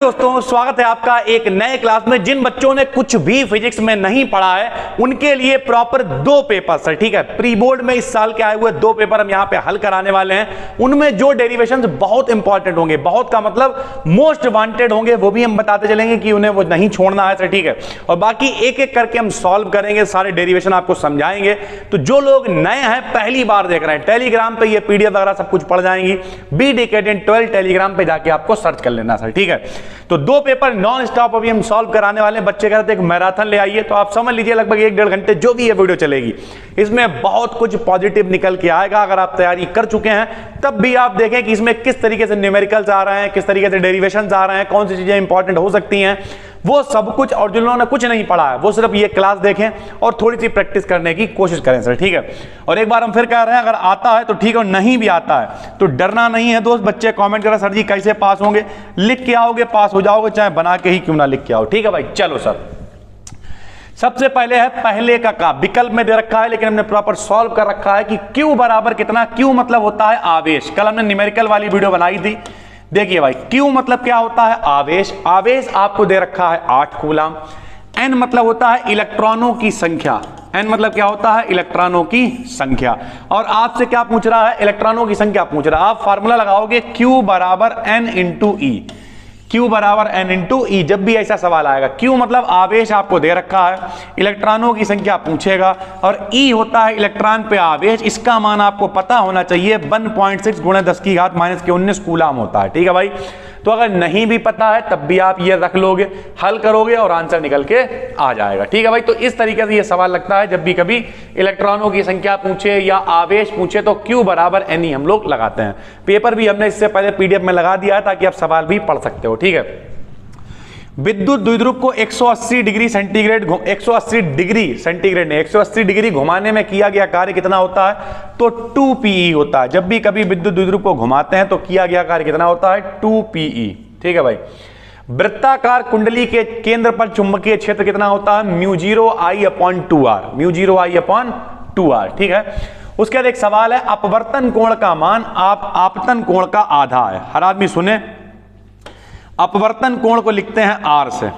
दोस्तों स्वागत है आपका एक नए क्लास में। जिन बच्चों ने कुछ भी फिजिक्स में नहीं पढ़ा है उनके लिए प्रॉपर दो पेपर्स है, ठीक है। प्री बोर्ड में इस साल के आए हुए दो पेपर हम यहां पे हल कराने वाले हैं। उनमें जो डेरिवेशंस बहुत इंपॉर्टेंट होंगे, बहुत का मतलब मोस्ट वांटेड होंगे, वो भी हम बताते चलेंगे कि उन्हें वो नहीं छोड़ना है, ठीक है। और बाकी एक एक करके हम सॉल्व करेंगे, सारे डेरिवेशन आपको समझाएंगे। तो जो लोग नए हैं, पहली बार देख रहे हैं, टेलीग्राम पे ये पीडीएफ वगैरह सब कुछ पढ़ जाएंगी। बी डिकेडेंट 12 टेलीग्राम पे जाके आपको सर्च कर लेना सर, ठीक है। तो दो पेपर नॉन स्टॉप अभी हम सॉल्व कराने वाले हैं। बच्चे कह रहे थे एक मैराथन ले आइए, तो आप समझ लीजिए लगभग 1-1.5 घंटे जो भी ये वीडियो चलेगी, इसमें बहुत कुछ पॉजिटिव निकल के आएगा। अगर आप तैयारी कर चुके हैं तब भी आप देखें कि इसमें किस तरीके से न्यूमेरिकल्स आ रहे हैं, किस तरीके से डेरिवेशंस आ रहे हैं, कौन सी चीजें इंपॉर्टेंट हो सकती हैं, वो सब कुछ। और जिन्होंने कुछ नहीं पढ़ा है वो सिर्फ ये क्लास देखें और थोड़ी सी प्रैक्टिस करने की कोशिश करें सर, ठीक है। और एक बार हम फिर कह रहे हैं, अगर आता है तो ठीक है, और नहीं भी आता है तो डरना नहीं है दोस्त। बच्चे कमेंट करें सर जी कैसे पास होंगे, लिख के आओगे पास हो जाओगे, चाहे बना के ही क्यों ना लिख के आओ, ठीक है भाई। चलो सर, सबसे पहले है पहले का विकल्प में दे रखा है, लेकिन हमने प्रॉपर सॉल्व कर रखा है कि Q बराबर कितना। Q मतलब होता है आवेश। कल हमने न्यूमेरिकल वाली वीडियो बनाई थी, देखिए भाई Q मतलब क्या होता है, आवेश। आवेश आपको दे रखा है 8 कूलम। N मतलब होता है इलेक्ट्रॉनों की संख्या। N मतलब क्या होता है, इलेक्ट्रॉनों की संख्या। और आपसे क्या पूछ रहा है, इलेक्ट्रॉनों की संख्या पूछ रहा है। आप फार्मूला लगाओगे Q बराबर N इंटू ई। Q बराबर N इंटू ई। जब भी ऐसा सवाल आएगा, Q मतलब आवेश आपको दे रखा है, इलेक्ट्रॉनों की संख्या पूछेगा, और E होता है इलेक्ट्रॉन पे आवेश। इसका मान आपको पता होना चाहिए, 1.6 गुणे 10 की घात -19 कूलम होता है, ठीक है भाई। तो अगर नहीं भी पता है तब भी आप ये रख लोगे, हल करोगे और आंसर निकल के आ जाएगा, ठीक है भाई। तो इस तरीके से ये सवाल लगता है, जब भी कभी इलेक्ट्रॉनों की संख्या पूछे या आवेश पूछे तो Q बराबर N ही हम लोग लगाते हैं। पेपर भी हमने इससे पहले पीडीएफ में लगा दिया है ताकि आप सवाल भी पढ़ सकते हो, ठीक है। विद्युत द्विध्रुव को 180 डिग्री सेंटीग्रेड, 180 डिग्री सेंटीग्रेड ने 180 डिग्री घुमाने में किया गया कार्य कितना होता है, तो 2PE होता है। जब भी कभी विद्युत द्विध्रुव को घुमाते हैं तो किया गया कार्य कितना होता है, 2PE, ठीक है भाई। वृत्ताकार कुंडली के केंद्र पर चुंबकीय क्षेत्र कितना होता है, μ0I/2R, μ0I/2R, ठीक है। उसके बाद एक सवाल है, अपवर्तन कोण का मान आपतन कोण का आधा है। हर आदमी सुने, अपवर्तन कोण को लिखते हैं R से।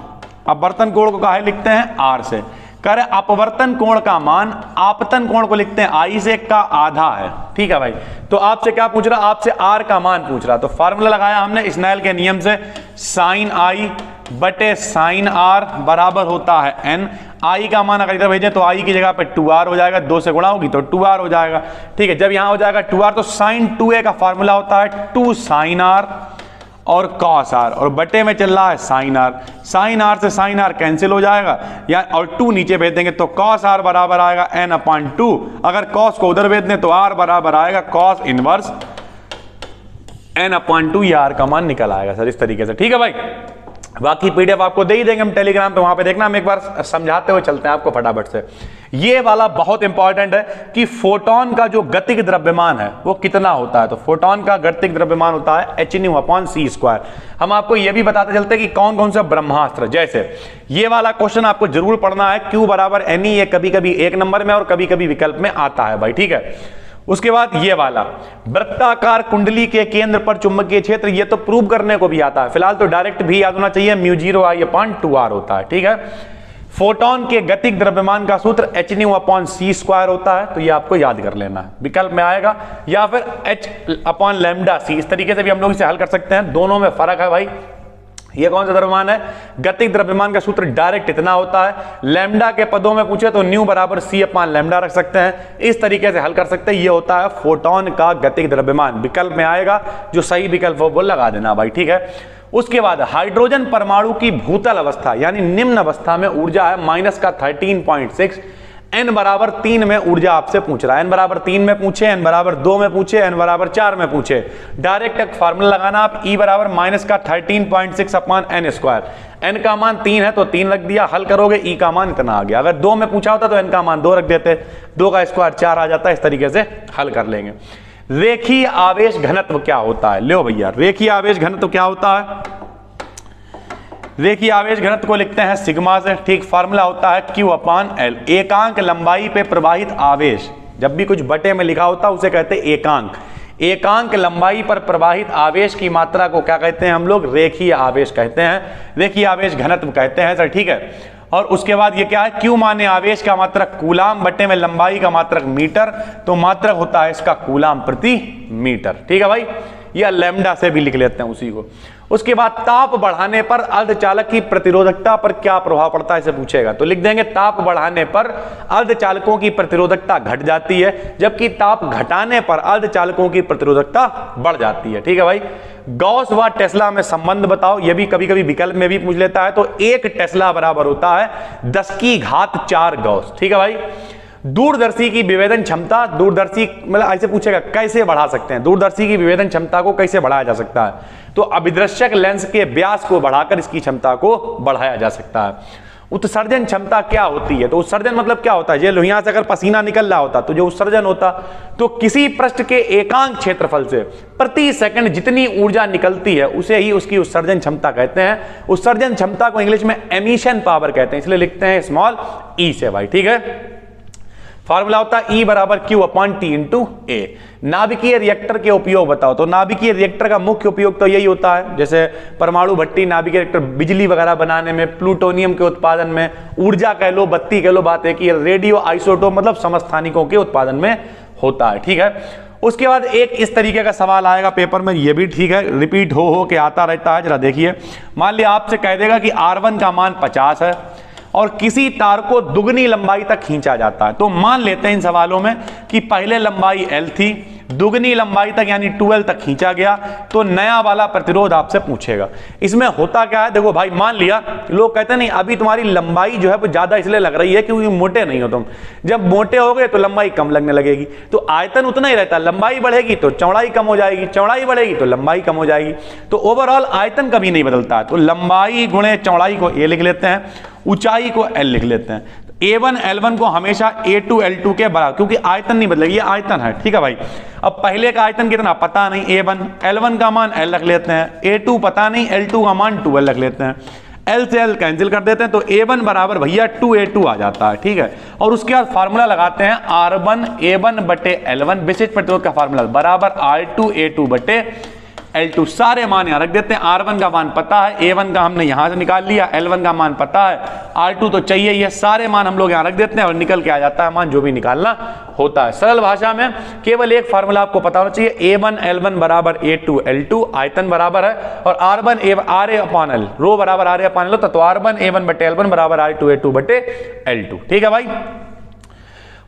अपवर्तन कोण को काहे लिखते हैं, R से। कर अपवर्तन कोण का मान आपतन कोण को लिखते हैं I से, का आधा है, ठीक है भाई। तो आपसे क्या पूछ रहा, आपसे R का मान पूछ रहा। तो फार्मूला लगाया हमने स्नेल के नियम से, sin I बटे sin R बराबर होता है N। I का मान अगर इधर भेजें तो I की जगह पे 2R हो जाएगा, 2 से गुणा होगी तो 2R हो जाएगा, ठीक है। जब यहां हो जाएगा 2R तो sin 2A का फार्मूला होता है 2 sin R और cos R, और बटे में चल रहा है sin R। sin R से sin R कैंसिल हो जाएगा, या और 2 नीचे भेज देंगे तो cos R बराबर आएगा n/2। अगर cos को उधर भेज दें तो R बराबर आएगा cos इनवर्स n/2। ये R का मान निकल आएगा सर, इस तरीके से, ठीक है भाई। बाकी पीडीएफ आपको दे ही देंगे हम टेलीग्राम पे, वहां पे देखना। हम एक बार समझाते हुए चलते हैं आपको फटाफट से। ये वाला बहुत इंपॉर्टेंट है कि फोटोन का जो गतिज द्रव्यमान है वो कितना होता है। तो फोटोन का गतिज द्रव्यमान होता है hν/c²। हम आपको ये भी बताते चलते हैं कि कौन कौन सा ब्रह्मास्त्र, जैसे ये वाला क्वेश्चन आपको जरूर पढ़ना है, Q बराबर Ne। ये कभी कभी 1 नंबर में और कभी कभी विकल्प में आता है भाई, ठीक है। उसके बाद ये वाला वृत्ताकार कुंडली के केंद्र पर चुंबकीय क्षेत्र, ये तो प्रूव करने को भी आता है, फिलहाल तो डायरेक्ट भी याद होना चाहिए, μ0I/2R होता है, ठीक है। फोटोन के गतिज द्रव्यमान का सूत्र hν/c² होता है, तो ये आपको याद कर लेना है, विकल्प में आएगा, या फिर h/λc। इस तरीके से भी हम लोग इसे हल कर सकते हैं, दोनों में फर्क है भाई। ये कौन सा द्रव्यमान है, गतिज द्रव्यमान का सूत्र डायरेक्ट इतना होता है। लैम्डा के पदों में पूछे तो ν बराबर c/λ रख सकते हैं, इस तरीके से हल कर सकते हैं। ये होता है फोटोन का गतिज द्रव्यमान, विकल्प में आएगा, जो सही विकल्प हो वो लगा देना भाई, ठीक है। उसके बाद हाइड्रोजन परमाणु की भूतल अवस्था यानी निम्न अवस्था में ऊर्जा है -13.6। n बराबर 3 में ऊर्जा आपसे पूछ रहा है, n बराबर 3 में पूछे, n बराबर 2 में पूछे, n बराबर 4 में पूछे, डायरेक्ट एक फार्मूला लगाना आप, E बराबर -13.6/n²। n का मान 3 है तो 3 रख दिया, हल करोगे E का मान इतना आ गया। अगर 2 में पूछा होता तो n का मान 2 रख देते, 2 का स्क्वायर 4 आ जाता है, इस तरीके से हल कर लेंगे। रेखीय आवेश घनत्व क्या होता है, लो भैया, रेखीय आवेश घनत्व क्या होता है, रेखीय आवेश घनत्व को लिखते हैं सिग्मा से, ठीक। फार्मूला होता है Q/L। एकांक लंबाई पे प्रवाहित आवेश, जब भी कुछ बटे में लिखा होता है उसे कहते हैं एकांक। एकांक लंबाई पर प्रवाहित आवेश की मात्रा को क्या कहते हैं हम लोग? रेखीय आवेश कहते हैं, रेखीय आवेश घनत्व कहते हैं सर, ठीक है। और उसके बाद ये क्या है? क्यू माने आवेश का मात्रक कूलाम बटे में लंबाई का मात्रक मीटर, तो मात्रक होता है इसका कूलाम प्रति मीटर, ठीक है भाई। या लैम्डा से भी लिख लेते हैं उसी को। उसके बाद ताप बढ़ाने पर अर्धचालक की प्रतिरोधकता पर क्या प्रभाव पड़ता है, इसे पूछेगा, तो लिख देंगे ताप बढ़ाने पर अर्धचालकों की प्रतिरोधकता घट जाती है, जबकि ताप घटाने पर अर्धचालकों की प्रतिरोधकता बढ़ जाती है, ठीक है भाई। गॉस व टेस्ला में संबंध बताओ, यह भी कभी कभी विकल्प में भी पूछ लेता है। तो 1 टेस्ला बराबर होता है 10 की घात 4 गॉस, ठीक है भाई। दूरदर्शी की विभेदन क्षमता, दूरदर्शी मतलब ऐसे पूछेगा कैसे बढ़ा सकते हैं, दूरदर्शी की विभेदन क्षमता को कैसे बढ़ाया जा सकता है, तो अभिदृश्यक लेंस के व्यास को बढ़ाकर इसकी क्षमता को बढ़ाया जा सकता है। उत्सर्जन क्षमता क्या होती है, तो उत्सर्जन मतलब क्या होता है, ये लोहिया से अगर पसीना निकल रहा होता तो जो उत्सर्जन होता, तो किसी पृष्ठ के एकांक क्षेत्रफल से प्रति सेकंड जितनी ऊर्जा निकलती है उसे ही उसकी उत्सर्जन क्षमता कहते हैं। उत्सर्जन क्षमता को इंग्लिश में एमिशन पावर कहते हैं, इसलिए लिखते हैं स्मॉल ई से भाई, ठीक है। फार्मूला होता है E बराबर Q upon T into A। नाभिकीय रिएक्टर के उपयोग बताओ, तो नाभिकीय रिएक्टर का मुख्य उपयोग तो यही होता है, जैसे परमाणु भट्टी, नाभिकीय रिएक्टर बिजली वगैरह बनाने में, प्लूटोनियम के उत्पादन में, ऊर्जा कह लो, बत्ती कह लो, बात है कि रेडियो आइसोटोप मतलब समस्थानिकों के उत्पादन में होता है, ठीक है। उसके बाद एक इस तरीके का सवाल आएगा पेपर में, ये भी ठीक है, रिपीट हो के आता रहता है, जरा देखिए। मान लिया आपसे कह देगा कि R1 का मान 50 है और किसी तार को दुगनी लंबाई तक खींचा जाता है, तो मान लेते हैं इन सवालों में कि पहले लंबाई L थी, दुगनी लंबाई तक यानी 12 तक खींचा गया, तो नया वाला प्रतिरोध आपसे पूछेगा। इसमें होता क्या है, देखो भाई, मान लिया लोग कहते हैं नहीं अभी तुम्हारी लंबाई जो है वो ज्यादा इसलिए लग रही है क्योंकि मोटे नहीं हो तुम, जब मोटे हो गए तो लंबाई कम लगने लगेगी, तो आयतन उतना ही रहता है, लंबाई बढ़ेगी तो चौड़ाई कम हो जाएगी, चौड़ाई बढ़ेगी तो लंबाई कम हो जाएगी, तो ओवरऑल आयतन कभी नहीं बदलता है। तो लंबाई गुणे चौड़ाई को A लिख लेते हैं, ऊंचाई को L लिख लेते हैं। A1 L1 को हमेशा A2 L2 के बराबर, क्योंकि आयतन नहीं बदलेगी, ये आयतन है, ठीक है भाई। अब पहले का आयतन कितना पता नहीं, A1, L1 का मान L रख लेते हैं, A2 पता नहीं, L2 का मान 12 रख लेते हैं, L से L कैंसिल कर देते हैं, तो A1 बराबर भैया 2A2 आ जाता है, ठीक है। और उसके बाद फार्मूला लगाते हैं R1 A1 बटे L1, विशिष्ट प्रतिरोध का फार्मूला बराबर R2 A2 बटे L2, सारे मान यहां रख देते हैं। R1 का मान पता है, A1 का हमने यहां से निकाल लिया, L1 का मान पता है, R2 तो चाहिए, ये सारे मान हम लोग यहां रख देते हैं और निकल के आ जाता है मान जो भी निकालना होता है। सरल भाषा में केवल एक फार्मूला आपको पता होना चाहिए, A1 L1 बराबर A2 L2, आयतन बराबर है, और R1 RA अपॉन L, रो बराबर RA अपॉन L होता, तो R1 A1 बटे L1 बराबर R2 A2 बटे L2, ठीक है भाई।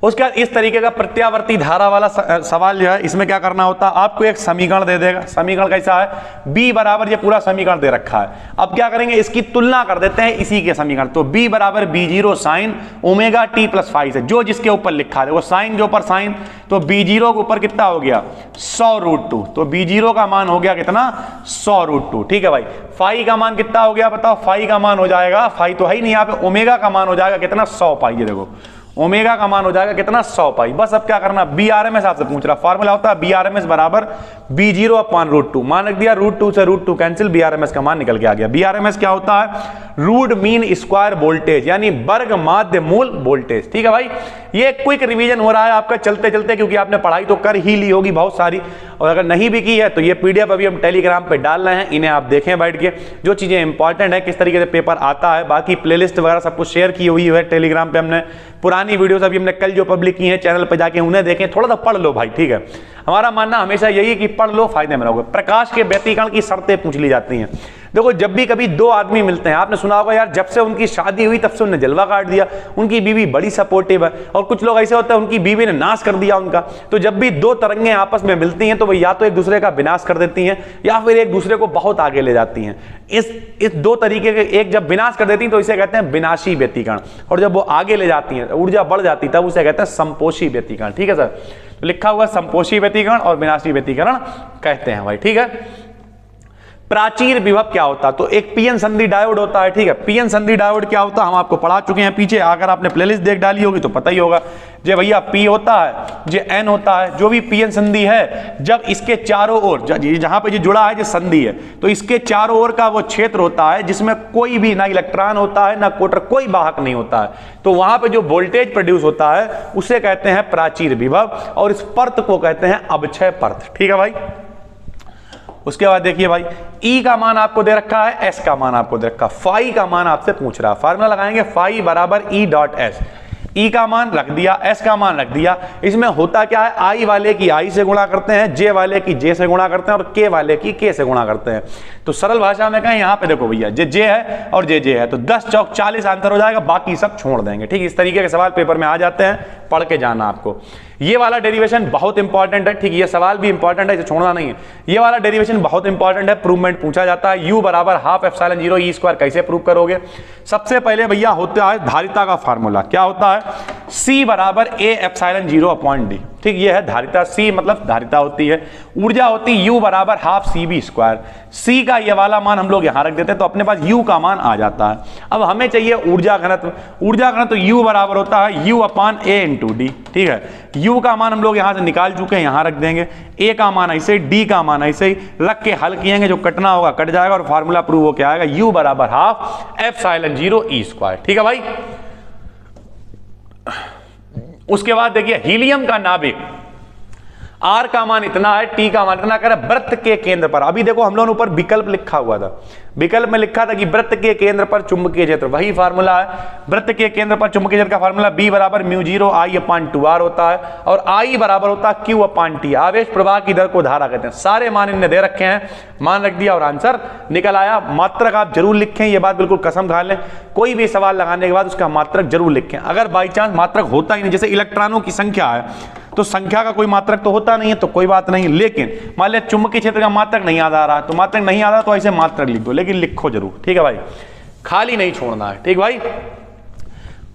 उसके बाद इस तरीके का प्रत्यावर्ती धारा वाला सवाल जो है, इसमें क्या करना होता है, आपको एक समीकरण दे देगा। समीकरण कैसा है, B बराबर, ये पूरा समीकरण दे रखा है, अब क्या करेंगे इसकी तुलना कर देते हैं इसी के समीकरण, तो B बराबर B0 sine omega t plus five से, जो जिसके ऊपर लिखा है वो साइन के ऊपर साइन, तो B0 के ऊपर कितना हो गया 100√2, तो B0 का मान हो गया कितना 100√2, ठीक है भाई। फाई का मान कितना हो गया बताओ, फाई का मान हो जाएगा, फाई तो है ही नहीं यहाँ पे, ओमेगा का मान हो जाएगा कितना 100 पाई, ये देखो ओमेगा का मान हो जाएगा कितना 100 पाई। बस अब क्या करना, BRMS आपसे पूछ रहा, फार्मूला होता है BRMS बराबर B0 अपॉन √2, मान रख दिया, √2 से √2 कैंसिल, BRMS का मान निकल के आ गया। BRMS क्या होता है, रूट मीन स्क्वायर वोल्टेज, यानी वर्ग माध्य मूल वोल्टेज, ठीक है भाई। ये क्विक रिवीजन हो रहा है आपका चलते चलते, क्योंकि आपने पढ़ाई तो कर ही ली होगी बहुत सारी, और अगर नहीं भी की है तो ये PDF अभी हम टेलीग्राम पे डाल रहे हैं, इन्हें आप देखें बैठ के, जो चीजें इंपॉर्टेंट है, किस तरीके से पेपर आता है, बाकी प्लेलिस्ट वगैरह सब कुछ शेयर की हुई है टेलीग्राम पे हमने, पुरानी वीडियोस अभी हमने कल जो पब्लिक की है चैनल पे जाके उन्हें देखें, थोड़ा सा पढ़ लो भाई, ठीक है। हमारा मानना हमेशा यही कि पढ़ लो, फायदे में रहोगे। प्रकाश के व्यतिकरण की शर्तें पूछ ली जाती हैं। देखो जब भी कभी दो आदमी मिलते हैं, आपने सुना होगा यार जब से उनकी शादी हुई तब से उन्होंने जलवा काट दिया, उनकी बीवी बड़ी सपोर्टिव है, और कुछ लोग ऐसे होते हैं उनकी बीवी ने नाश कर दिया उनका। तो जब भी दो तरंगें आपस में मिलती हैं तो वो या तो एक दूसरे का विनाश कर देती हैं या फिर एक दूसरे को बहुत आगे ले जाती हैं। इस दो तरीके के, एक जब विनाश कर देती हैं तो इसे कहते हैं विनाशी व्यतिकरण, और जब वो आगे ले जाती हैं, ऊर्जा बढ़ जाती है, तब उसे कहते हैं संपोषी व्यतिकरण, ठीक है सर। लिखा हुआ संपोषी व्यतिकरण और विनाशी व्यतिकरण कहते हैं भाई, ठीक है। प्राचीर विभव क्या होता है, तो एक पीएन संधि डायोड होता है, ठीक है। पीएन संधि डायोड क्या होता है हम आपको पढ़ा चुके हैं पीछे, अगर आपने प्लेलिस्ट देख डाली होगी तो पता ही होगा। जे भैया P होता है, जे N होता है, जो भी Pn संधि है, जब इसके चारों ओर जहां पे जो जुड़ा है जो संधि है, तो इसके चारों ओर का वो क्षेत्र होता है जिसमें कोई भी ना इलेक्ट्रॉन होता है ना कोटर, कोई वाहक नहीं होता है, तो वहां पे जो वोल्टेज प्रोड्यूस होता है उसे कहते हैं प्राचीर विभव और इस परत को कहते हैं अवक्षय परत। ठीक है भाई। उसके बाद देखिए भाई, E का मान आपको दे रखा है, S का मान आपको दे रखा है, फाई का मान आपसे पूछ रहा है, फार्मूला लगाएंगे फाई बराबर E डॉट S। E का मान रख दिया, S का मान रख दिया। इसमें होता क्या है, I वाले की I से गुणा करते हैं, J वाले की J से गुणा करते हैं और K वाले की K से गुणा करते हैं। तो सरल भाषा में कहें, यहाँ पे देखो भैया J है और J है, तो 10 चौक 40 आंसर हो जाएगा, बाकी सब छोड़ देंगे। ठीक, इस तरीके के सवाल पेपर में आ जाते हैं, पढ़ के जाना आपको। ये वाला डेरिवेशन बहुत इंपॉर्टेंट है। ठीक, ये सवाल भी इंपॉर्टेंट है, इसे छोड़ना नहीं है। ये वाला डेरिवेशन बहुत इंपॉर्टेंट है, प्रूवमेंट पूछा जाता है। U बराबर हाफ एप्सिलॉन 0 E स्क्वायर कैसे प्रूव करोगे? सबसे पहले भैया होता है धारिता का फार्मूला, क्या होता है, C बराबर A एप्सिलॉन 0 अपॉन D। ठीक, ये है धारिता, C मतलब धारिता होती है। ऊर्जा होती है U बराबर हाफ CV स्क्वायर। C का ये वाला मान हम लोग यहां रख देते हैं, तो अपने पास U का मान आ जाता है। अब हमें चाहिए ऊर्जा घनत्व। ऊर्जा घनत्व U बराबर होता है U upon A into D। ठीक है, U का मान हम लोग यहां से निकाल चुके हैं, यहां रख देंगे। A का मान ऐसे, D का मान ऐसे ही रख के हल किएंगे, जो कटना होगा कट जाएगा और फार्मूला प्रूव हो के आएगा U बराबर हाफ एप्सिलॉन 0 E स्क्वायर। ठीक है भाई। उसके बाद देखिए हीलियम का नाभिक, R का मान इतना है, T का मान इतना कर, वृत्त के केंद्र पर। अभी देखो हम लोगों ने ऊपर विकल्प लिखा हुआ था, विकल्प में लिखा था कि वृत्त के केंद्र पर चुंबकीय क्षेत्र, वही फार्मूला है। वृत्त के केंद्र पर चुंबकीय क्षेत्र का फार्मूला B बराबर म्यू 0 I अपान 2R होता है और I बराबर होता है Q अपान T। आवेश प्रवाह की दर को धारा कहते हैं। सारे मान इनने दे रखे हैं, मान रख दिया और आंसर निकल आया। मात्रक आप जरूर लिखें, ये बात बिल्कुल कसम खा लें, कोई भी सवाल लगाने के बाद उसका मात्रक जरूर लिखें। अगर बाई चांस मात्रक होता ही नहीं, जैसे इलेक्ट्रॉनों की संख्या है तो संख्या का कोई मात्रक तो होता नहीं है, तो कोई बात नहीं, लेकिन मान लिया चुंबकीय क्षेत्र का मात्रक नहीं याद आ रहा है, तो मात्रक नहीं आ रहा तो ऐसे मात्रक लिख दो, लेकिन लिखो जरूर। ठीक है भाई, खाली नहीं छोड़ना है। ठीक भाई।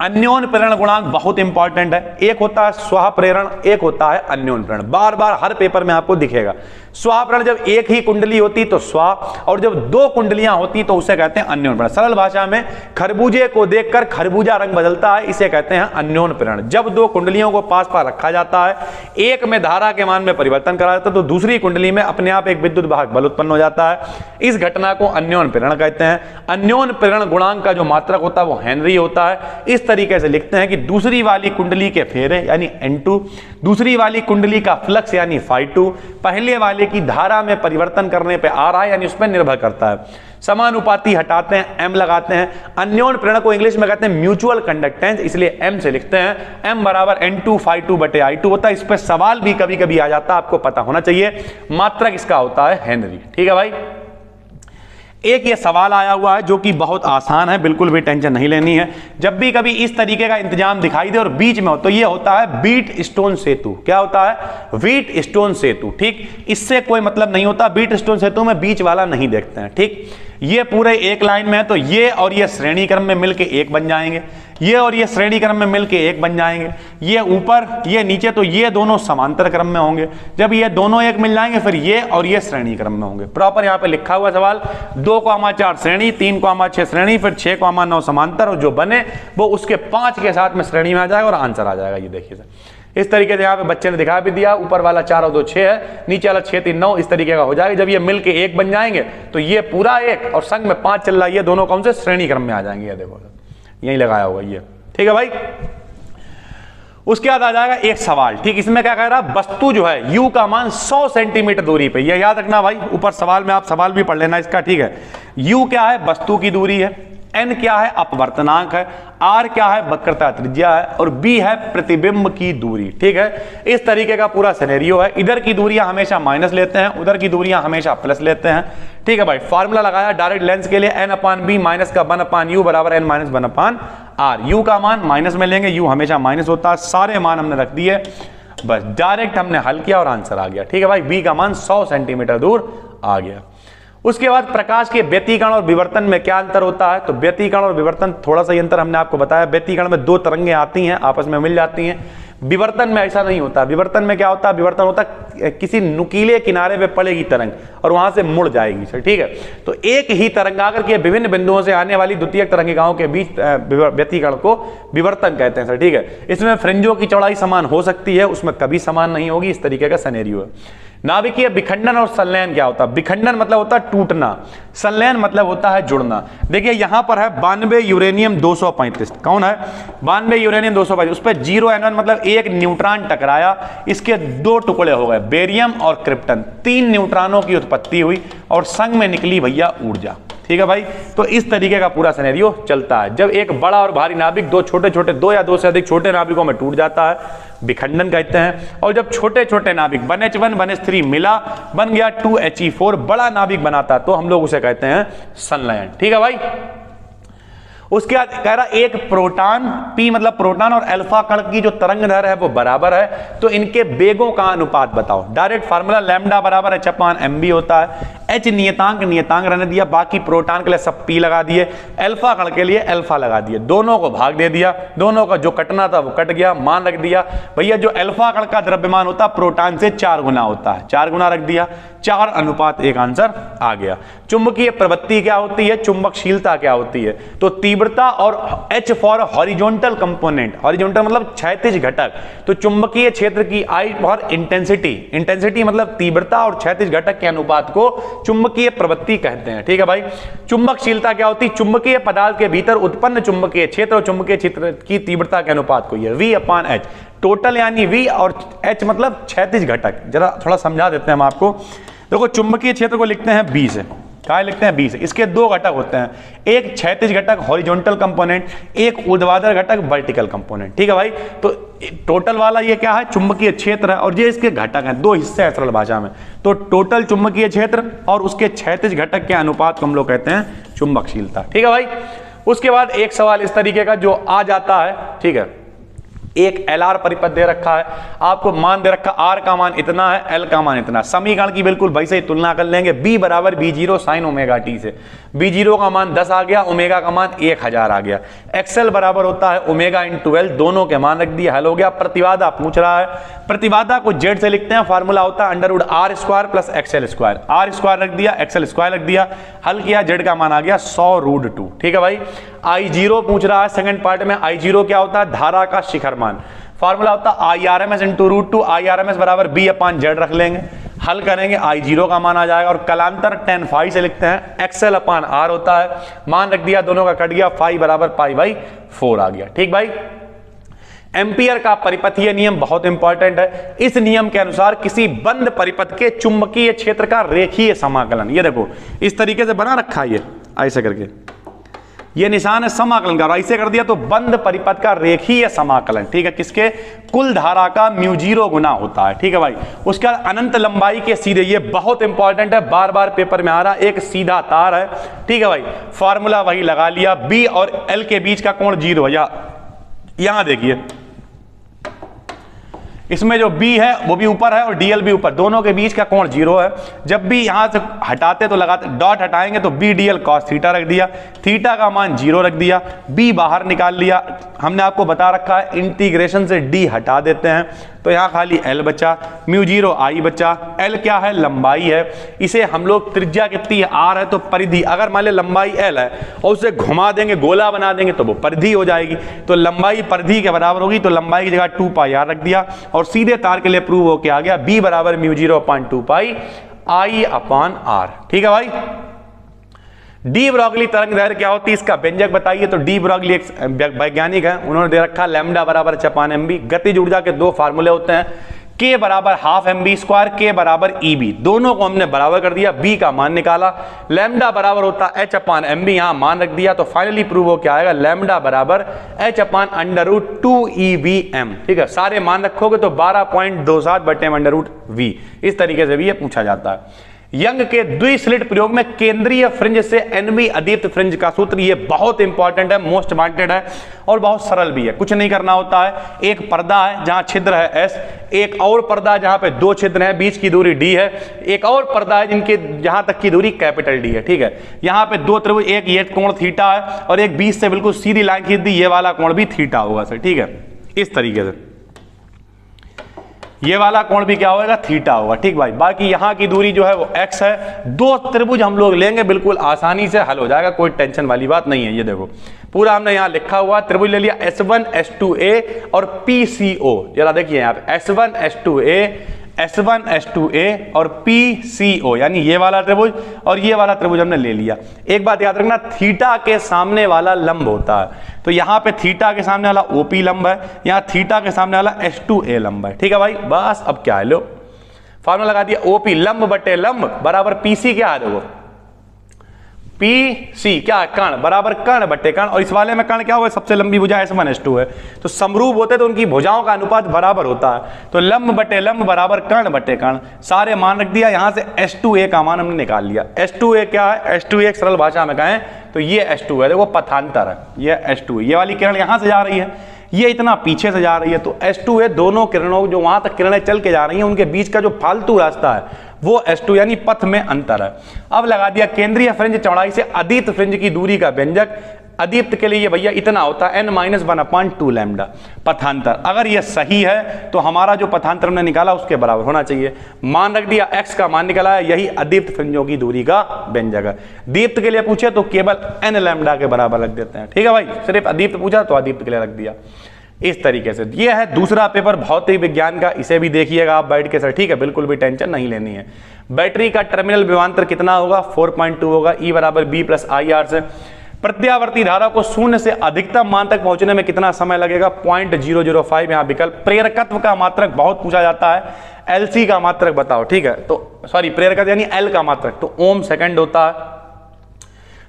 अन्योन प्रेरण गुणांक बहुत इंपॉर्टेंट है। एक होता है स्व प्रेरण, एक होता है अन्योन प्रेरण। बार बार हर पेपर में आपको दिखेगा। स्व प्रेरण जब एक ही कुंडली होती तो स्व, और जब दो कुंडलियां होती तो उसे कहते हैं अन्योन प्रेरण। सरल भाषा में खरबूजे को देखकर खरबूजा रंग बदलता है, इसे कहते हैं अन्योन प्रेरण। जब दो कुंडलियों को पास पास रखा जाता है, एक में धारा के मान में परिवर्तन करा जाता है तो दूसरी कुंडली में अपने आप एक विद्युत वाहक बल उत्पन्न हो जाता है। इस घटना को अन्योन प्रेरण कहते हैं। अन्योन प्रेरण गुणांक का जो मात्रक होता है वो हेनरी होता है। इस तरीके से लिखते हैं कि दूसरी वाली कुंडली के फेरे यानी N2, दूसरी वाली कुंडली का फ्लक्स यानी φ2, पहले वाले की धारा में परिवर्तन करने पे आ रहा है यानी उस पर निर्भर करता है। समानुपाती हटाते हैं, M लगाते हैं। अन्योन प्रेरण को इंग्लिश में कहते हैं म्यूचुअल कंडक्टेंस, इसलिए M से लिखते हैं। M बराबर N2 φ2 बटे I2 होता है। इस पर सवाल भी कभी कभी आ जाता है, आपको पता होना चाहिए। मात्रक इसका होता है हेनरी। ठीक है भाई। एक ये सवाल आया हुआ है जो कि बहुत आसान है, बिल्कुल भी टेंशन नहीं लेनी है। जब भी कभी इस तरीके का इंतजाम दिखाई दे और बीच में हो तो ये होता है बीट स्टोन सेतु। क्या होता है? बीट स्टोन सेतु। ठीक, इससे कोई मतलब नहीं होता। बीट स्टोन सेतु में बीच वाला नहीं देखते हैं। ठीक, ये पूरे एक लाइन में है तो ये और ये श्रेणी क्रम में मिलके एक बन जाएंगे, ये और ये श्रेणी क्रम में मिलके एक बन जाएंगे, ये ऊपर ये नीचे, तो ये दोनों समांतर क्रम में होंगे। जब ये दोनों एक मिल जाएंगे फिर ये और ये श्रेणी क्रम में होंगे। प्रॉपर यहाँ पे लिखा हुआ सवाल 2,4 श्रेणी, 3,6 श्रेणी, फिर 6,9 समांतर, और जो बने वो उसके 5 के साथ में श्रेणी में आ जाएगा और आंसर आ जाएगा। ये देखिए सर, इस तरीके से यहाँ पे बच्चे ने दिखा भी दिया। ऊपर वाला 4 और 2 6 है, नीचे वाला 6 3 9, इस तरीके का हो जाएगा। जब ये मिलके एक बन जाएंगे तो ये पूरा एक और संग में 5 चल रहा है, ये दोनों कौन से श्रेणी क्रम में आ जाएंगे। ये देखो यही लगाया होगा ये। ठीक है भाई। उसके बाद आ जाएगा एक सवाल। ठीक, इसमें क्या कह रहा है, वस्तु जो है U का मान 100 सेंटीमीटर दूरी पे, ये याद रखना भाई। ऊपर सवाल में आप सवाल भी पढ़ लेना इसका। ठीक है, U क्या है? वस्तु की दूरी है। N क्या है? अपवर्तनांक है। R क्या है? वक्रता त्रिज्या है। और B है प्रतिबिंब की दूरी। ठीक है, इस तरीके का पूरा सिनेरियो है। इधर की दूरियां हमेशा माइनस लेते हैं, उधर की दूरियां हमेशा प्लस लेते हैं। ठीक है भाई। फार्मूला लगाया डायरेक्ट लेंस के लिए, N/B माइनस का 1/U बराबर N - 1/R। U का मान माइनस में लेंगे, U हमेशा माइनस होता है। सारे मान हमने रख दिए, बस डायरेक्ट हमने हल किया और आंसर आ गया। ठीक है भाई। B का मान 100 सेंटीमीटर दूर आ गया। उसके बाद प्रकाश के व्यतिकरण और विवर्तन में क्या अंतर होता है? तो व्यतिकरण और विवर्तन थोड़ा सा अंतर हमने आपको बताया। व्यतिकरण में 2 तरंगें आती हैं, आपस में मिल जाती हैं। विवर्तन में ऐसा नहीं होता। विवर्तन में क्या होता है, विवर्तन होता है किसी नुकीले किनारे पे पड़ेगी तरंग और वहां से मुड़ जाएगी सर, ठीक है। तो एक ही तरंग आकर के विभिन्न बिंदुओं से आने वाली द्वितीयक तरंगिकाओं के बीच व्यतिकरण को विवर्तन कहते हैं सर, ठीक है। इसमें फ्रिंजों की चौड़ाई समान हो सकती है, उसमें कभी समान नहीं होगी, इस तरीके का सिनेरियो है। नाभिकीय विखंडन और संलयन क्या होता है? विखंडन मतलब होता है टूटना, संलयन मतलब होता है जुड़ना। देखिए यहां पर है 92 यूरेनियम 235, कौन है 92 यूरेनियम 235, उस पर 0N1 मतलब एक न्यूट्रॉन टकराया, इसके दो टुकड़े हो गए, बेरियम और क्रिप्टन, 3 न्यूट्रॉनों की उत्पत्ति हुई और संग में निकली भैया ऊर्जा, ठीक है भाई। तो इस तरीके का पूरा सिनेरियो चलता है। जब एक बड़ा और भारी नाभिक दो छोटे छोटे, दो या दो से अधिक छोटे नाभिकों में टूट जाता है, विखंडन कहते हैं। और जब छोटे छोटे नाभिक 1H1 1H3 मिला, बन गया 2He4, बड़ा नाभिक बनाता है, तो हम लोग उसे कहते हैं संलयन, ठीक है भाई। उसके बाद कह रहा एक प्रोटॉन, P मतलब प्रोटॉन और अल्फा कण की जो तरंग दैर्घ्य है वो बराबर है, तो इनके वेगों का अनुपात बताओ। डायरेक्ट फार्मूला लैम्डा बराबर h/mv होता है। H नियतांक रहने दिया, बाकी प्रोटॉन के लिए सब P लगा दिए, अल्फा कण के लिए अल्फा लगा दिए, दोनों को भाग दे दिया, दोनों का जो कटना था वो कट गया, मान रख दिया। भैया जो अल्फा कण का द्रव्यमान होता है प्रोटॉन से 4 गुना होता है, 4 गुना रख दिया, 4:1 आंसर आ गया। चुंबकीय प्रवृत्ति क्या होती है, चुंबकशीलता क्या होती है, तो तीव्रता और H for horizontal component, horizontal मतलब क्षैतिज घटक, तो चुंबकीय क्षेत्र की I फॉर इंटेंसिटी, इंटेंसिटी मतलब तीव्रता और क्षैतिज घटक के अनुपात को चुंबकीय प्रवृत्ति कहते हैं, ठीक है भाई। चुंबकशीलता क्या होती है, चुंबकीय पदार्थ के भीतर उत्पन्न चुंबकीय क्षेत्र और चुंबकीय क्षेत्र की तीव्रता के अनुपात को, ये V/H टोटल यानी V और H मतलब क्षैतिज घटक। जरा थोड़ा समझा देते हैं हम आपको। देखो चुंबकीय क्षेत्र को लिखते हैं B से, क्या लिखते हैं B से, इसके दो घटक होते हैं, एक क्षैतिज घटक हॉरिजॉन्टल कंपोनेंट, एक ऊर्ध्वाधर घटक वर्टिकल कंपोनेंट, ठीक है भाई। तो टोटल वाला ये क्या है, चुंबकीय क्षेत्र है, और ये इसके घटक हैं, दो हिस्से हैं सरल भाषा में। तो टोटल चुंबकीय क्षेत्र और उसके क्षैतिज घटक के अनुपात को हम लोग कहते हैं चुंबकशीलता, ठीक है भाई। उसके बाद एक सवाल इस तरीके का जो आ जाता है, ठीक है, एक LR परिपथ दे रखा है, आपको मान दे रखा R का मान इतना है, L का मान इतना, समीकरण की बिल्कुल वैसे ही तुलना कर लेंगे। B बराबर B0 sin ओमेगा t से, B0 का मान 10 आ गया, ओमेगा का मान 1000 आ गया। XL बराबर होता है ओमेगा × L, दोनों के मान रख दिए, हल हो गया। प्रतिबाधा पूछ रहा है, प्रतिबाधा को Z से लिखते हैं, फार्मूला होता है √R² + XL², R² रख दिया, XL² रख दिया, हल किया, Z का मान आ गया 100√2, ठीक है भाई। I0 पूछ रहा है सेकंड पार्ट में, I0 क्या होता है, धारा का शिखर मान, फार्मूला होता है IRMS × √2, IRMS बराबर B/Z रख लेंगे, हल करेंगे, I0 का मान आ जाएगा, और कलांतर tan phi से लिखते हैं, XL/R होता है, मान रख दिया, दोनों का कट गया, phi बराबर π/4 आ गया, ठीक भाई। एम्पियर का परिपथीय नियम बहुत इंपॉर्टेंट है। इस नियम के अनुसार किसी बंद परिपथ के चुंबकीय क्षेत्र का रेखीय समाकलन, ये देखो इस तरीके से बना रखा है, ये ऐसे करके ये निशान है समाकलन का, ऐसे कर दिया तो बंद परिपथ का रेखीय समाकलन, ठीक है, किसके, कुल धारा का μ0 गुना होता है, ठीक है भाई। उसके बाद अनंत लंबाई के सीधे, ये बहुत इंपॉर्टेंट है, बार बार पेपर में आ रहा, एक सीधा तार है, ठीक है भाई, फार्मूला वही लगा लिया, B और L के बीच का कोण 0 है, यहां देखिए इसमें जो B है वो भी ऊपर है और DL भी ऊपर, दोनों के बीच का कोण 0 है। जब भी यहां से हटाते तो लगाते, डॉट हटाएंगे तो BDL cos थीटा रख दिया, थीटा का मान 0 रख दिया, B बाहर निकाल लिया। हमने आपको बता रखा है इंटीग्रेशन से D हटा देते हैं तो यहाँ खाली L बचा, μ0 I बचा, L क्या है, लंबाई है, इसे हम लोग त्रिज्या कितनी है R है तो परिधि, अगर मान ले लंबाई L है और उसे घुमा देंगे, गोला बना देंगे तो वो परिधि हो जाएगी, तो लंबाई परिधि के बराबर होगी, तो लंबाई की जगह 2πr रख दिया और सीधे तार के लिए प्रूव हो के आ गया B बराबर μ0/2π I/R, ठीक है भाई। डी ब्रॉगली तरंग दैर्घ्य क्या होती है, इसका व्यंजक बताइए। तो डी ब्रॉगली एक वैज्ञानिक है, उन्होंने दे रखा लैम्डा बराबर h/mv। गतिज ऊर्जा के दो फार्मूले होते हैं, k बराबर ½ mv², k बराबर EB, दोनों को हमने बराबर कर दिया, B का मान निकाला, लैम्डा बराबर होता h/mv, यहां मान रख दिया, तो फाइनली प्रूव हो क्या आएगा, लैम्डा बराबर h/√2EVm, ठीक है। सारे मान रखोगे तो 12.27/√v, इस तरीके से भी ये पूछा जाता है। यंग के द्विस्लिट प्रयोग में केंद्रीय फ्रिंज से NV अदीप्त फ्रिंज का सूत्र, ये बहुत इंपॉर्टेंट है, मोस्ट वांटेड है और बहुत सरल भी है। कुछ नहीं करना होता है, एक पर्दा है जहां छिद्र है S, एक और पर्दा है जहां पे दो छिद्र है, बीच की दूरी D है, एक और पर्दा है जिनके जहां तक की दूरी कैपिटल D है, ठीक है। यहां पे दो त्रिभुज, एक ये कोण थीटा है और एक बीच से बिल्कुल सीधी लाइन खींच दी, ये वाला कोण भी थीटा होगा सर, ठीक है, इस तरीके से। ये वाला कोण भी क्या होगा, थीटा होगा। ठीक भाई, बाकी यहाँ की दूरी जो है वो x है। दो त्रिभुज हम लोग लेंगे, बिल्कुल आसानी से हल हो जाएगा, कोई टेंशन वाली बात नहीं है। ये देखो पूरा हमने यहाँ लिखा हुआ त्रिभुज ले लिया, S1 S2a और PCO। जरा देखिए यहाँ पे S1 S2a और PCO, यानी ये वाला त्रिभुज और ये वाला त्रिभुज हमने ले लिया। एक बात याद रखना, थीटा के सामने वाला लंब होता है, तो यहाँ पे थीटा के सामने वाला OP लंब है, यहाँ थीटा के सामने वाला S2a लंब है। ठीक है भाई, बस अब क्या है, लो फॉर्मूला लगा दिया, OP लंब बटे लंब बराबर PC क्या है, देखो PC क्या है, कर्ण बराबर कर्ण बटे कर्ण, और इस वाले में कर्ण क्या हुआ, सबसे लंबी भुजा S1 S2 है, तो समरूप होते तो उनकी भुजाओं का अनुपात बराबर होता है, तो लंब बटे लंब बराबर कर्ण बटे कर्ण। सारे मान रख दिया, यहां से S2a का मान हमने निकाल लिया। S2a क्या है, S2a एक सरल भाषा में कहें तो ये S2 है, देखो पथांतर है, ये S2, ये वाली किरण यहां से जा रही है, ये इतना पीछे से जा रही है, तो S2a दोनों किरणों जो वहां तक किरणें चल के जा रही हैं उनके बीच का जो फालतू रास्ता है वो S2 यानी पथ में अंतर है। अब लगा दिया केंद्रीय फ्रिंज चौड़ाई से अदीप्त फ्रिंज की दूरी का व्यंजक। अदीप्त के लिए ये भैया इतना होता है n-1/2 लैम्डा पथांतर। अगर ये सही है तो हमारा जो पथांतर हमने निकाला उसके बराबर होना चाहिए। मान रख दिया, x का मान निकाला है, यही अदीप्त फ्रिंजों की दूरी का व्यंजक है। दीप्त के लिए पूछे तो केवल n लैम्डा के बराबर रख देते हैं। ठीक है भाई, सिर्फ अदीप्त पूछा तो अदीप्त के लिए रख दिया। इस तरीके से ये है दूसरा पेपर भौतिक विज्ञान का, इसे भी देखिएगा आप बैठ के सर। ठीक है, बिल्कुल भी टेंशन नहीं लेनी है। बैटरी का टर्मिनल विभवांतर कितना होगा, 4.2 होगा, E बराबर B प्लस IR से। प्रत्यावर्ती धारा को शून्य से अधिकतम मान तक पहुंचने में कितना समय लगेगा, 0.005 यहाँ विकल्प। प्रेरकत्व का मात्रक बहुत पूछा जाता है, LC का मात्रक बताओ। ठीक है, तो सॉरी प्रेरकत्व यानी L का मात्रक तो ओम सेकंड होता है।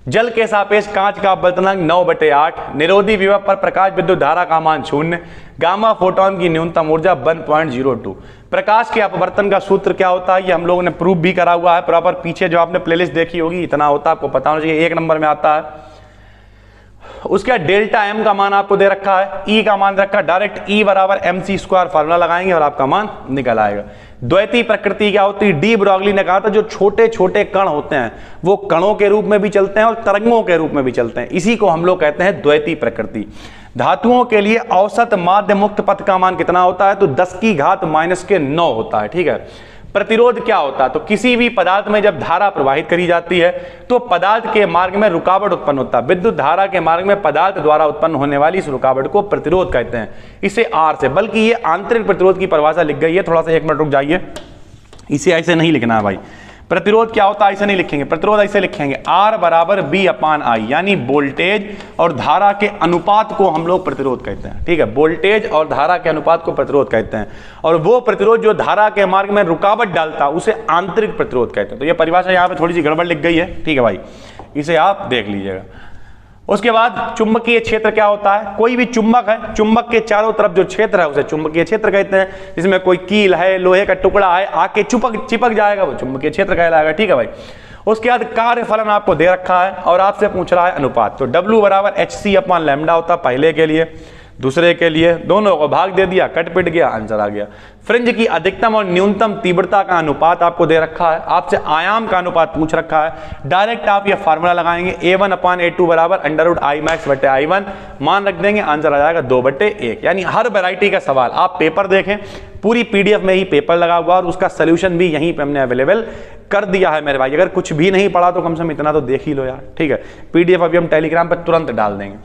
जल के सापेक्ष कांच का अपवर्तनांक 9/8। निरोधी विभव पर प्रकाश विद्युत धारा का मान 0। गामा फोटोन की न्यूनतम ऊर्जा 1.02। प्रकाश के अपवर्तन का सूत्र क्या होता है, ये हम लोगों ने प्रूफ भी करा हुआ है प्रॉपर, पीछे जो आपने प्लेलिस्ट देखी होगी इतना होता है, आपको पता होना चाहिए, 1 नंबर में आता है। उसके बाद डेल्टा M का मान आपको दे रखा है, E का मान रखा है, डायरेक्ट E बराबर mc² फार्मूला लगाएंगे और आपका मान निकल आएगा। द्वैती प्रकृति क्या होती है, डी ब्रॉगली ने कहा था जो छोटे छोटे कण होते हैं वो कणों के रूप में भी चलते हैं और तरंगों के रूप में भी चलते हैं, इसी को हम लोग कहते हैं द्वैती प्रकृति। धातुओं के लिए औसत माध्य मुक्त पथ का मान कितना होता है, तो 10⁻⁻⁹ होता है। ठीक है, प्रतिरोध क्या होता है, तो किसी भी पदार्थ में जब धारा प्रवाहित करी जाती है तो पदार्थ के मार्ग में रुकावट उत्पन्न होता है। विद्युत धारा के मार्ग में पदार्थ द्वारा उत्पन्न होने वाली इस रुकावट को प्रतिरोध कहते हैं, इसे R से, बल्कि ये आंतरिक प्रतिरोध की परिभाषा लिख गई है, थोड़ा सा 1 मिनट रुक जाइए, इसे ऐसे नहीं लिखना है भाई। प्रतिरोध क्या होता है ऐसे नहीं लिखेंगे, प्रतिरोध ऐसे लिखेंगे, R बराबर B/I, यानी वोल्टेज और धारा के अनुपात को हम लोग प्रतिरोध कहते हैं। ठीक है, वोल्टेज और धारा के अनुपात को प्रतिरोध कहते हैं, और वो प्रतिरोध जो धारा के मार्ग में रुकावट डालता है उसे आंतरिक प्रतिरोध कहते हैं। तो ये परिभाषा यहाँ पे थोड़ी सी गड़बड़ लिख गई है, ठीक है भाई, इसे आप देख लीजिएगा। उसके बाद चुंबकीय क्षेत्र क्या होता है, कोई भी चुंबक है, चुंबक के चारों तरफ जो क्षेत्र है उसे चुंबकीय क्षेत्र कहते हैं। इसमें कोई कील है, लोहे का टुकड़ा है, आके चिपक जाएगा, वो चुंबकीय क्षेत्र कहलाएगा। ठीक है भाई, उसके बाद कार्यफलन आपको दे रखा है और आपसे पूछ रहा है अनुपात, तो W बराबर hc/λ होता है पहले के लिए, दूसरे के लिए, दोनों को भाग दे दिया, कट पिट गया, आंसर आ गया। फ्रिंज की अधिकतम और न्यूनतम तीव्रता का अनुपात आपको दे रखा है, आपसे आयाम का अनुपात पूछ रखा है। डायरेक्ट आप ये फार्मूला लगाएंगे, A1/A2 बराबर √I max/I1, मान रख देंगे, आंसर आ जाएगा 2/1। यानी हर वैरायटी का सवाल आप पेपर देखें, पूरी PDF में ही पेपर लगा हुआ और उसका सोल्यूशन भी यहीं पे हमने अवेलेबल कर दिया है मेरे भाई। अगर कुछ भी नहीं पढ़ा तो कम से कम इतना तो देख ही लो यार। ठीक है, PDF अभी हम टेलीग्राम पर तुरंत डाल देंगे।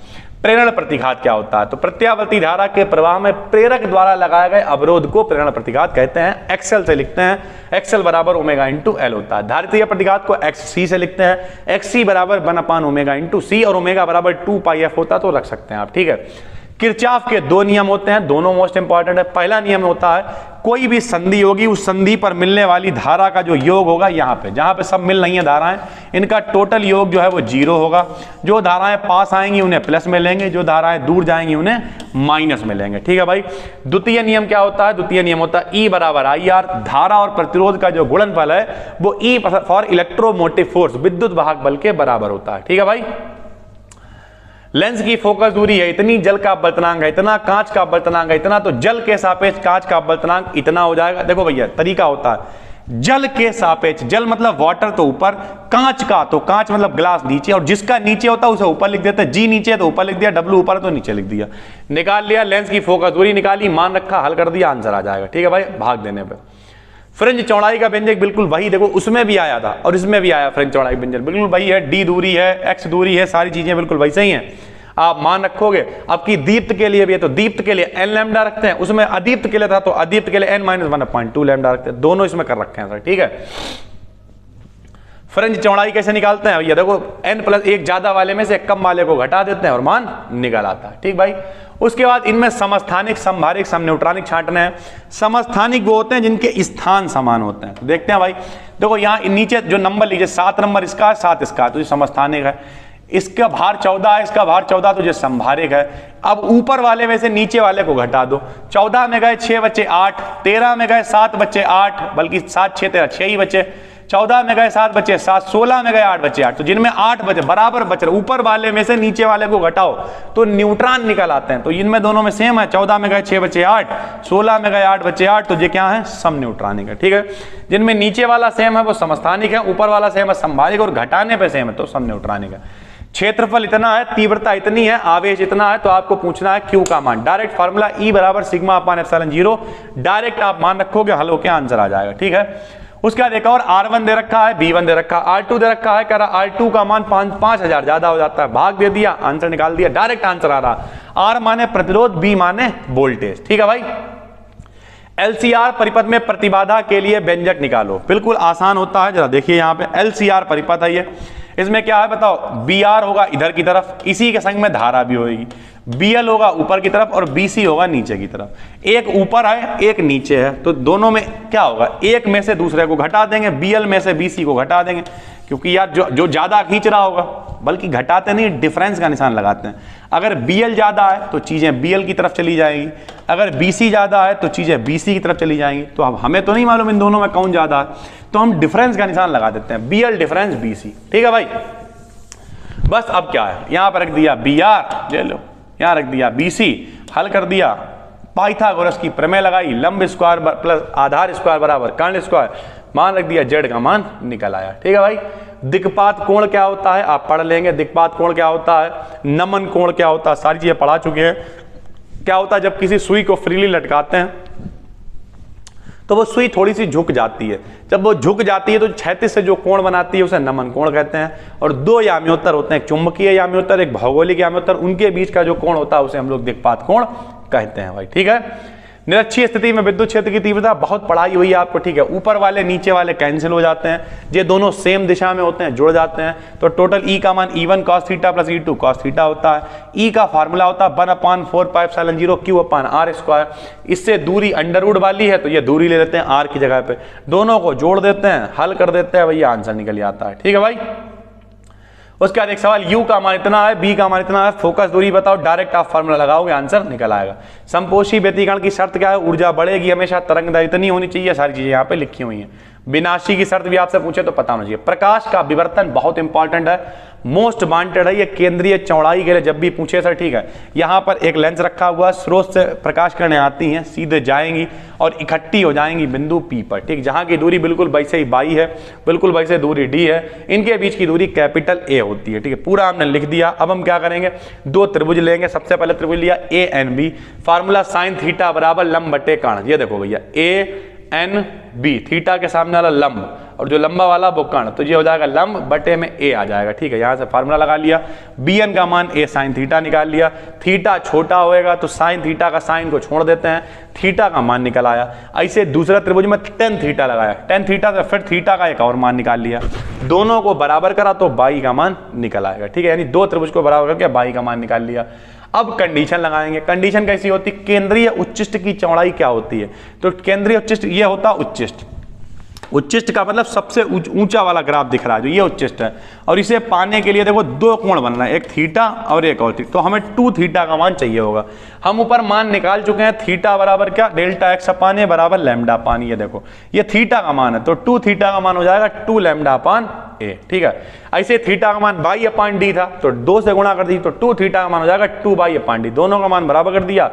प्रेरण प्रतिघात क्या होता है, तो प्रत्यावर्ती धारा के प्रवाह में प्रेरक द्वारा लगाए गए अवरोध को प्रेरण प्रतिघात कहते हैं। एक्सएल से लिखते हैं, एक्सएल बराबर ω/L होता है। धारितीय प्रतिघात को XC से लिखते हैं, XC बराबर 1/ω/C, और ω बराबर 2πf होता है, तो रख सकते हैं आप। ठीक है, किरचॉफ के 2 नियम होते हैं, दोनों मोस्ट इंपॉर्टेंट है। पहला नियम होता है कोई भी संधि होगी उस संधि पर मिलने वाली धारा का जो योग होगा, यहाँ पे जहां पे सब मिल रही है धाराएं, इनका टोटल योग जो है वो 0 होगा। जो धाराएं पास आएंगी उन्हें प्लस में लेंगे, जो धाराएं दूर जाएंगी उन्हें माइनस में लेंगे। ठीक है भाई, द्वितीय नियम क्या होता है, द्वितीय नियम होता है E बराबर IR, धारा और प्रतिरोध का जो गुणनफल है वो E फॉर इलेक्ट्रोमोटिव फोर्स, विद्युत वाहक बल के बराबर होता है। ठीक है भाई, लेंस की फोकस दूरी है इतनी, जल का अपवर्तनांक है इतना, कांच का अपवर्तनांक है इतना, तो जल के सापेक्ष कांच का अपवर्तनांक इतना हो जाएगा। देखो भैया तरीका होता है, जल के सापेक्ष, जल मतलब वाटर तो ऊपर, कांच का तो कांच मतलब ग्लास नीचे, और जिसका नीचे होता है उसे ऊपर लिख देते हैं। जी नीचे है तो ऊपर लिख दिया, डब्ल्यू ऊपर है तो नीचे लिख दिया। निकाल लिया, लेंस की फोकस दूरी निकाली, मान रखा, हल कर दिया, आंसर आ जाएगा। ठीक है भाई, भाग देने पे। फ्रिंज चौड़ाई का व्यंजक बिल्कुल वही, देखो उसमें भी आया था और इसमें भी आया, फ्रिंज चौड़ाई व्यंजक बिल्कुल वही है। डी दूरी है, एक्स दूरी है, सारी चीजें बिल्कुल वैसे ही हैं। आप मान रखोगे। अब की दीप्त के लिए भी है तो दीप्त के लिए n लैम्डा रखते हैं, उसमें अदीप्त के लिए था तो अदीप्त के लिए n-1/2 लैम्डा रखते हैं। दोनों इसमें कर रखे हैं सर। ठीक है, फ्रिंज चौड़ाई कैसे निकालते हैं? ये देखो n+1 ज्यादा वाले में से कम वाले को घटा देते हैं और मान निकल आता है। ठीक भाई, उसके बाद इनमें समस्थानिक, समभारिक, समन्यूट्रॉनिक छांटने हैं। समस्थानिक वो होते हैं जिनके स्थान समान होते हैं। तो देखते हैं भाई, देखो यहाँ नीचे जो नंबर लीजिए, 7 नंबर इसका है, 7 इसका, तो ये समस्थानिक है। इसका भार 14 है, इसका भार 14, तो ये संभारिक है। अब ऊपर वाले में से नीचे वाले को घटा दो। 14 में गए 6 बच्चे 8, 13 में गए 7 बच्चे 8, बल्कि 7 6 13 6 ही बच्चे। 14 में गए 7 बच्चे 7, 16 में गए 8 बच्चे 8, तो जिनमें 8 बचे बराबर बच रहे, ऊपर वाले में से नीचे वाले को घटाओ तो न्यूट्रॉन निकल आते हैं। तो इनमें दोनों में सेम है, 14 में गए 6 बच्चे 8, 16 में गए 8 बच्चे 8, तो ये क्या है? सम न्यूट्रॉनिक है। ठीक है, जिनमें नीचे वाला सेम है वो समस्थानिक है, ऊपर वाला सेम है संभारिक, और घटाने पे सेम है तो सम न्यूट्रॉनिक है। क्षेत्रफल इतना है, तीव्रता इतनी है, आवेश इतना है, तो आपको पूछना है Q का मान। डायरेक्ट फार्मूला E = σ/ε0, डायरेक्ट आप मान रखोगे, हल होके आंसर आ जाएगा। ठीक है, उसके बाद एक और R1 दे रखा है, B1 दे रखा है, R2 दे रखा है, कह रहा R2 का मान 5000 ज्यादा हो जाता है, भाग दे दिया, आंसर निकाल दिया, डायरेक्ट आंसर आ रहा। R माने प्रतिरोध, B माने वोल्टेज। ठीक है भाई, LCR परिपथ में प्रतिबाधा के लिए व्यंजक निकालो। बिल्कुल आसान होता है, जरा देखिए यहाँ पे LCR परिपथ है ये। इसमें क्या है बताओ? BR होगा इधर की तरफ, इसी के संग में धारा भी होगी। BL होगा ऊपर की तरफ और BC होगा नीचे की तरफ। एक ऊपर है एक नीचे है, तो दोनों में क्या होगा? एक में से दूसरे को घटा देंगे, BL में से BC को घटा देंगे, क्योंकि यार जो ज्यादा खींच रहा होगा, बल्कि घटाते नहीं, डिफरेंस का निशान लगाते हैं। अगर BL ज्यादा है तो चीजें BL की तरफ चली जाएंगी, अगर BC ज्यादा है तो चीजें BC की तरफ चली जाएंगी। तो अब हमें तो नहीं मालूम इन दोनों में कौन ज्यादा है, तो हम डिफरेंस का निशान लगा देते हैं, BL डिफरेंस BC। ठीक है भाई, बस अब क्या है, यहां पर रख दिया BR, ले लो, यहां रख दिया BC, हल कर दिया, पाइथागोरस की प्रमेय लगाई, लंब स्क्वायर प्लस आधार स्क्वायर बराबर कर्ण स्क्वायर, मान रख दिया, Z का मान निकल आया। ठीक है भाई, दिक्पात कोण क्या होता है आप पढ़ लेंगे, दिक्पात कोण क्या होता है, नमन कोण क्या होता है, सारी चीजें पढ़ा चुके हैं। क्या होता है जब किसी सुई को फ्रीली लटकाते हैं तो वो सुई थोड़ी सी झुक जाती है, जब वो झुक जाती है तो क्षैतिज से जो कोण बनाती है उसे नमन कोण कहते हैं। और दो याम्योत्तर होते हैं, एक चुंबकीय याम्योत्तर, एक भौगोलिक याम्योत्तर, उनके बीच का जो कोण होता है उसे हम लोग दिक्पात कोण कहते हैं भाई। ठीक है, निरक्षीय स्थिति में विद्युत क्षेत्र की तीव्रता बहुत पढ़ाई हुई है आपको। ठीक है, ऊपर वाले नीचे वाले कैंसिल हो जाते हैं, ये दोनों सेम दिशा में होते हैं, जुड़ जाते हैं, तो टोटल E का मान E1 cos theta plus E2 cos theta होता है। E का फार्मूला होता है 1/4πε0 Q/r²। इससे दूरी अंडरवुड वाली है तो ये दूरी ले लेते हैं R की जगह पे, दोनों को जोड़ देते हैं, हल कर देते हैं, भैया आंसर निकल आता है। ठीक है भाई, उसके बाद एक सवाल, U का मान इतना है, B का मान इतना है, फोकस दूरी बताओ, डायरेक्ट आप फार्मूला लगाओगे, आंसर निकल आएगा। समपोषी व्यतिकरण की शर्त क्या है? ऊर्जा बढ़ेगी हमेशा, तरंग दैर्घ्य इतनी होनी चाहिए, सारी चीजें यहाँ पे लिखी हुई हैं। विनाशी की शर्त भी आपसे पूछे तो पता होना चाहिए। प्रकाश का विवर्तन बहुत इंपॉर्टेंट है, मोस्ट वांटेड है ये केंद्रीय चौड़ाई के लिए, जब भी पूछे सर। ठीक है, यहाँ पर एक लेंस रखा हुआ है, स्रोत से प्रकाश किरणें आती हैं, सीधे जाएंगी और इकट्ठी हो जाएंगी बिंदु P पर। ठीक, जहाँ की दूरी बिल्कुल वैसे ही बाई है, बिल्कुल वैसे दूरी D है, इनके बीच की दूरी कैपिटल A होती है। ठीक है, पूरा हमने लिख दिया। अब हम क्या करेंगे, दो त्रिभुज लेंगे। सबसे पहले त्रिभुज लिया ANB, फार्मूला sin थीटा बराबर लंब बटे कर्ण। ये देखो भैया ANB, थीटा के सामने वाला लंब और जो लंबा वाला वो कर्ण, तो ये हो जाएगा लंब बटे में A आ जाएगा। ठीक है, यहाँ से फार्मूला लगा लिया, BN का मान A sin थीटा निकाल लिया। थीटा छोटा होएगा तो sin थीटा का साइन को छोड़ देते हैं, थीटा का मान निकल आया। ऐसे दूसरा त्रिभुज में tan थीटा लगाया, tan थीटा से फिर थीटा का एक और मान निकाल लिया, दोनों को बराबर करा तो बाई का मान निकल आएगा। ठीक है, यानी दो त्रिभुज को बराबर करके बाई का मान निकाल लिया। अब कंडीशन लगाएंगे। कंडीशन कैसी होती है? केंद्रीय उच्चिष्ट की चौड़ाई क्या होती है? तो केंद्रीय उच्चिष्ट ये होता है उच्चिष्ट। उच्चिष्ट का मतलब सबसे ऊंचा वाला ग्राफ दिख रहा है जो ये उच्चिष्ट है, और इसे पाने के लिए देखो दो कोण बन रहा है, एक थीटा और एक और थीटा, तो हमें 2 थीटा का मान चाहिए होगा। हम ऊपर मान निकाल चुके हैं, थीटा बराबर क्या, डेल्टा एक्स अपान ए बराबर लैम्डा अपान ये देखो ये थीटा का मान है, तो 2 थीटा का मान हो जाएगा 2 लैम्डा अपान ए। ठीक है, ऐसे थीटा का मान बाई अपान डी था तो 2 से गुणा कर दी तो 2 थीटा का मान हो जाएगा 2 बाई अपान डी, दोनों का मान बराबर कर दिया,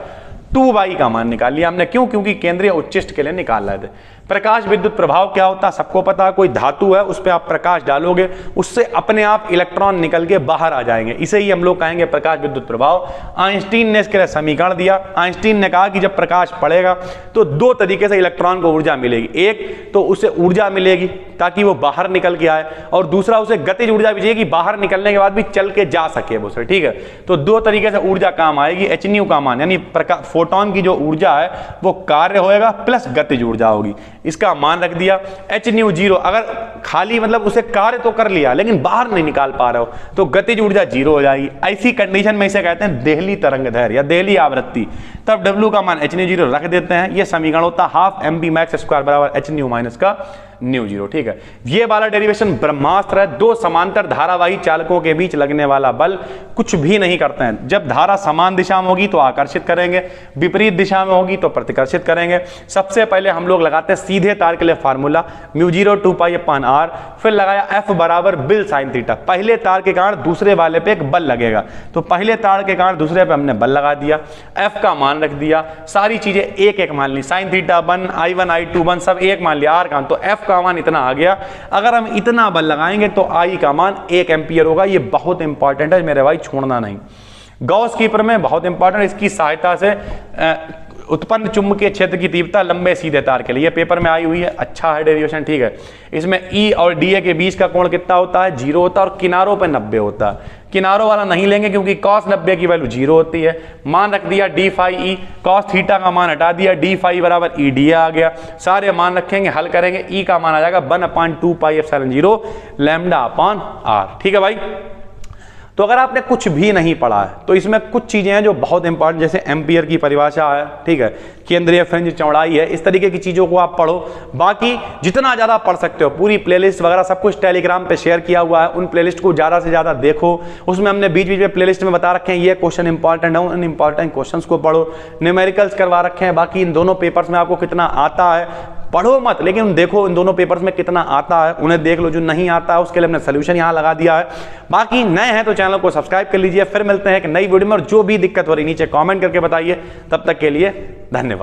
2 बाई का मान निकाल लिया हमने। क्यों? क्योंकि केंद्रीय उच्चिष्ट के लिए निकाल रहे थे। प्रकाश विद्युत प्रभाव क्या होता है सबको पता है, कोई धातु है उस पर आप प्रकाश डालोगे उससे अपने आप इलेक्ट्रॉन निकल के बाहर आ जाएंगे, इसे ही हम लोग कहेंगे प्रकाश विद्युत प्रभाव। आइंस्टीन ने इसके लिए समीकरण दिया। आइंस्टीन ने कहा कि जब प्रकाश पड़ेगा तो दो तरीके से इलेक्ट्रॉन को ऊर्जा मिलेगी, एक तो उसे ऊर्जा मिलेगी ताकि वो बाहर निकल के आए, और दूसरा उसे गतिज ऊर्जा मिलेगी, बाहर निकलने के बाद भी चल के जा सके वो सर, ठीक है। तो दो तरीके से ऊर्जा काम आएगी। hν का मान यानी फोटोन की जो ऊर्जा है वो कार्य होएगा प्लस गतिज ऊर्जा होगी, इसका मान रख दिया hν 0। अगर खाली मतलब उसे कार्य तो कर लिया लेकिन बाहर नहीं निकाल पा रहे हो तो गतिज ऊर्जा 0 हो जाएगी। ऐसी कंडीशन में इसे कहते हैं देहली तरंगदैर्घ्य या देहली आवृत्ति। तब W का मान hν 0 रख देते हैं। यह समीकरण होता है ½ mv max स्क्वायर बराबर hν माइनस का ν0, ठीक है। ये वाला डेरिवेशन ब्रह्मास्त्र है। दो समांतर धारावाही चालकों के बीच लगने वाला बल कुछ भी नहीं करते हैं। जब धारा समान दिशा में होगी तो आकर्षित करेंगे, विपरीत दिशा में होगी तो प्रतिकर्षित करेंगे। सबसे पहले हम लोग लगाते हैं सीधे तार के लिए फार्मूला μ0 2πr, फिर लगाया F बराबर बिल साइन थीटा। पहले तार के कारण दूसरे वाले पे एक बल लगेगा, तो पहले तार के कारण दूसरे पे हमने बल लगा दिया, F का मान रख दिया, सारी चीजें एक एक मान ली, साइन थीटा 1 I1 I2 1 सब एक मान लिया, R का तो F का मान इतना आ गया। अगर हम इतना बल लगाएंगे तो I का मान 1 एम्पियर होगा। ये बहुत इंपॉर्टेंट है मेरे भाई, छोड़ना नहीं। गॉस की प्रमेय बहुत इंपॉर्टेंट, इसकी सहायता से उत्पन्न चुंबकीय क्षेत्र की तीव्रता लंबे सीधे तार के लिए पेपर में आई हुई है। अच्छा है डेरिवेशन, ठीक है। इसमें E और DA के बीच का कोण कितना होता है, 0 होता है, और किनारों पे 90 होता है। किनारों वाला नहीं लेंगे क्योंकि cos 90 की वैल्यू 0 होती है। मान रख दिया d phi E, cos theta का मान हटा दिया, d फाई बराबर EDA आ गया। सारे मान रखेंगे, हल करेंगे, E का मान आ जाएगा 1/2πε0 λ/r, ठीक है भाई। तो अगर आपने कुछ भी नहीं पढ़ा है तो इसमें कुछ चीजें हैं जो बहुत इंपॉर्टेंट, जैसे एम्पियर की परिभाषा है, ठीक है, केंद्रीय फ्रिंज चौड़ाई है, इस तरीके की चीजों को आप पढ़ो। बाकी जितना ज्यादा पढ़ सकते हो, पूरी प्लेलिस्ट वगैरह सब कुछ टेलीग्राम पे शेयर किया हुआ है, उन प्लेलिस्ट को ज्यादा से ज्यादा देखो। उसमें हमने बीच बीच में प्लेलिस्ट में बता रखे हैं ये क्वेश्चन इंपॉर्टेंट है, उन इंपॉर्टेंट क्वेश्चंस को पढ़ो। न्यूमेरिकल्स करवा रखे हैं। बाकी इन दोनों पेपर्स में आपको कितना आता है पढ़ो मत, लेकिन देखो इन दोनों पेपर्स में कितना आता है, उन्हें देख लो। जो नहीं आता है उसके लिए हमने सोल्यूशन यहाँ लगा दिया है। बाकी नए हैं तो चैनल को सब्सक्राइब कर लीजिए। फिर मिलते हैं एक नई वीडियो में, और जो भी दिक्कत हो रही नीचे कमेंट करके बताइए। तब तक के लिए धन्यवाद।